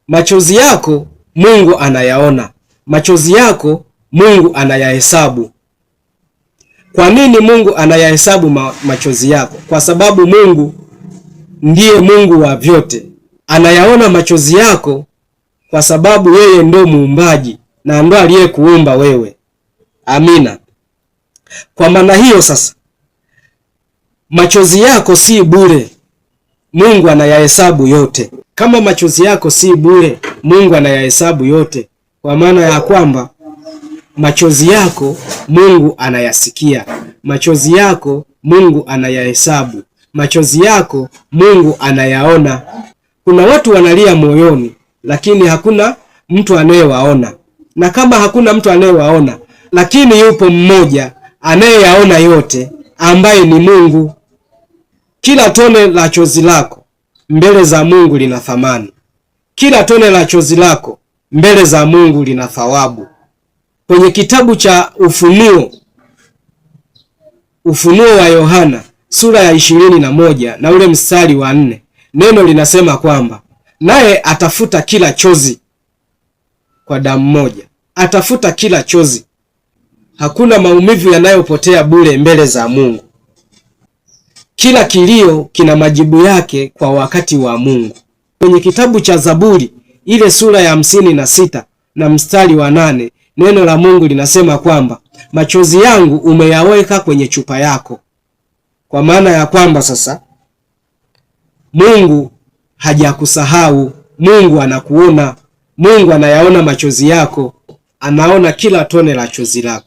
Machozi yako Mungu anayaona. Machozi yako Mungu anayahesabu. Kwa nini Mungu anayahesabu machozi yako? Kwa sababu Mungu ndiye Mungu wa vyote. Anayaona machozi yako kwa sababu yeye ndo muumbaji na ndo aliyekuumba wewe. Amina. Kwa maana hiyo sasa, machozi yako si bure. Mungu anayahesabu yote. Kama machozi yako si bure, Mungu anayahesabu yote. Kwa maana ya kwamba machozi yako Mungu anayasikia. Machozi yako Mungu anayahesabu. Machozi yako Mungu anayaona. Kuna watu wanalia moyoni, lakini hakuna mtu anayewaona. Na kama hakuna mtu anayewaona, lakini yupo mmoja anayeyaona yote, ambaye ni Mungu. Kila tone la chozi lako mbele za Mungu lina thamani. Kila tone la chozi lako mbele za Mungu lina thawabu. Kwenye kitabu cha Ufunuo wa Yohana sura ya 21 na ule mstari wa 4, neno linasema kwamba naye atafuta kila chozi kwa damu moja. Atafuta kila chozi. Hakuna maumivu yanayopotea bure mbele za Mungu. Kila kilio kina majibu yake kwa wakati wa Mungu. Kwenye kitabu cha Zaburi ile sura ya 56 na mstari wa 8, neno la Mungu linasema kwamba machozi yangu umeyaweka kwenye chupa yako. Kwa maana ya kwamba sasa Mungu hajakusahau. Mungu anakuona. Mungu anayaona machozi yako. Anaona kila tone la chozi lako.